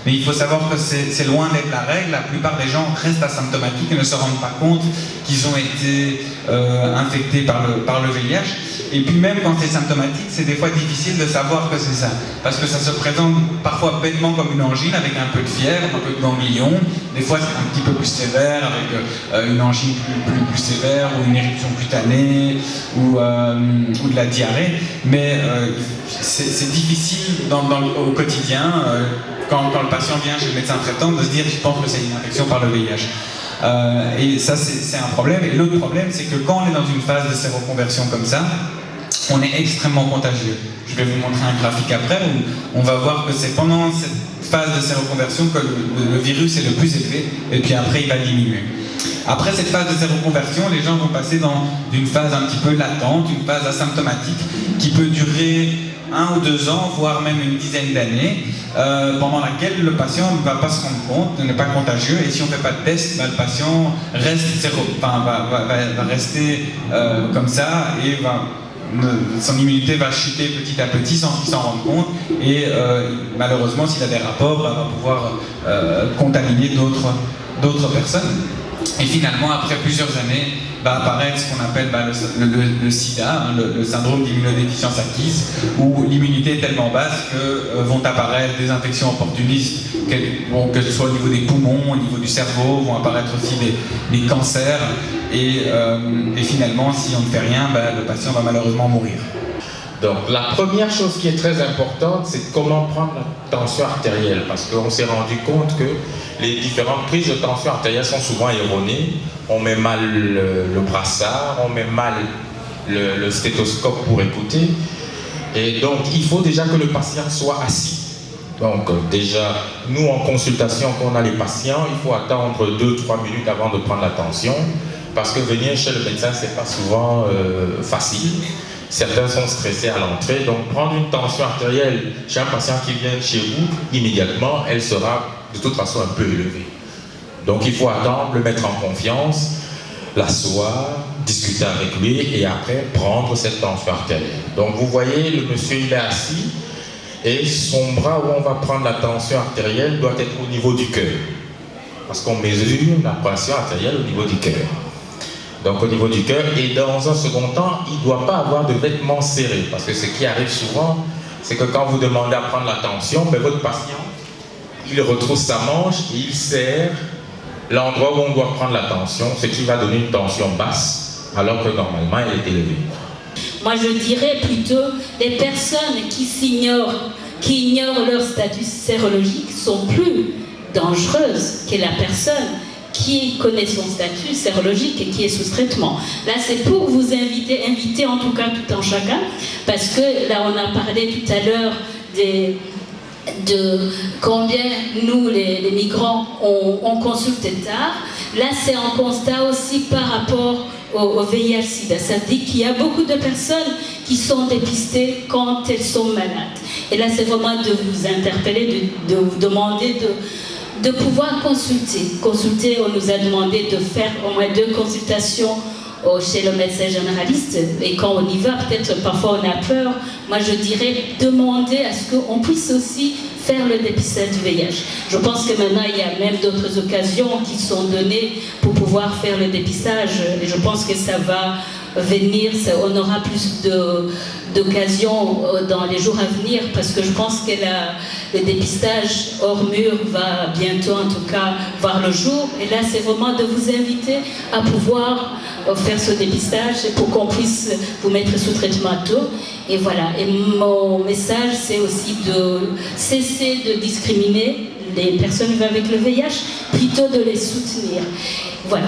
Mais il faut savoir que c'est loin d'être la règle. La plupart des gens restent asymptomatiques et ne se rendent pas compte qu'ils ont été infectés par le VIH. Et puis même quand c'est symptomatique, c'est des fois difficile de savoir que c'est ça. Parce que ça se présente parfois bêtement comme une angine avec un peu de fièvre, un peu de ganglion. Des fois c'est un petit peu plus sévère avec une angine plus sévère ou une éruption cutanée ou de la diarrhée. Mais c'est difficile au quotidien, quand le patient vient chez le médecin traitant, de se dire je pense que c'est une infection par le VIH. Et ça c'est un problème. Et l'autre problème c'est que quand on est dans une phase de séroconversion comme ça, on est extrêmement contagieux. Je vais vous montrer un graphique après où on va voir que c'est pendant cette phase de séroconversion que le virus est le plus élevé et puis après il va diminuer. Après cette phase de séroconversion, les gens vont passer dans une phase un petit peu latente, une phase asymptomatique qui peut durer 1 ou 2 ans, voire même une dizaine d'années, pendant laquelle le patient ne va pas se rendre compte, n'est pas contagieux, et si on ne fait pas de test, le patient va rester comme ça et son immunité va chuter petit à petit sans qu'il s'en rende compte, et malheureusement s'il a des rapports, va pouvoir contaminer d'autres personnes. Et finalement, après plusieurs années, va apparaître ce qu'on appelle le sida, le syndrome d'immunodéficience acquise, où l'immunité est tellement basse que vont apparaître des infections opportunistes, que ce soit au niveau des poumons, au niveau du cerveau, vont apparaître aussi des cancers, et finalement, si on ne fait rien, le patient va malheureusement mourir. Donc la première chose qui est très importante, c'est comment prendre la tension artérielle, parce qu'on s'est rendu compte que les différentes prises de tension artérielle sont souvent erronées. On met mal le brassard, on met mal le stéthoscope pour écouter, et donc il faut déjà que le patient soit assis. Donc déjà, nous en consultation, quand on a les patients, il faut attendre 2-3 minutes avant de prendre la tension, parce que venir chez le médecin, c'est pas souvent facile. Certains sont stressés à l'entrée, donc prendre une tension artérielle chez un patient qui vient chez vous, immédiatement, elle sera de toute façon un peu élevée. Donc il faut attendre, le mettre en confiance, l'asseoir, discuter avec lui et après prendre cette tension artérielle. Donc vous voyez, le monsieur il est assis et son bras où on va prendre la tension artérielle doit être au niveau du cœur. Parce qu'on mesure la pression artérielle au niveau du cœur. Donc au niveau du cœur, et dans un second temps, il ne doit pas avoir de vêtements serrés, parce que ce qui arrive souvent, c'est que quand vous demandez à prendre la tension, votre patient, il retrousse sa manche et il serre l'endroit où on doit prendre la tension, ce qui va donner une tension basse, alors que normalement elle est élevée. Moi je dirais plutôt, les personnes qui ignorent leur statut sérologique sont plus dangereuses que la personne qui connaît son statut sérologique et qui est sous traitement. Là, c'est pour vous inviter en tout cas tout un chacun, parce que là, on a parlé tout à l'heure de combien nous, les migrants, on consulte tard. Là, c'est un constat aussi par rapport au VIH-Sida. Ça veut dire qu'il y a beaucoup de personnes qui sont dépistées quand elles sont malades. Et là, c'est vraiment de vous interpeller, de vous demander de pouvoir consulter. On nous a demandé de faire au moins 2 consultations chez le médecin généraliste, et quand on y va, peut-être parfois on a peur. Moi je dirais demander à ce qu'on puisse aussi faire le dépistage du VIH. Je pense que maintenant il y a même d'autres occasions qui sont données pour pouvoir faire le dépistage, et je pense que ça va venir, on aura plus d'occasions dans les jours à venir, parce que je pense que le dépistage hors mur va bientôt en tout cas voir le jour, et là c'est vraiment de vous inviter à pouvoir faire ce dépistage pour qu'on puisse vous mettre sous traitement tôt. Et voilà, et mon message c'est aussi de cesser de discriminer les personnes vivant avec le VIH, plutôt de les soutenir. Voilà.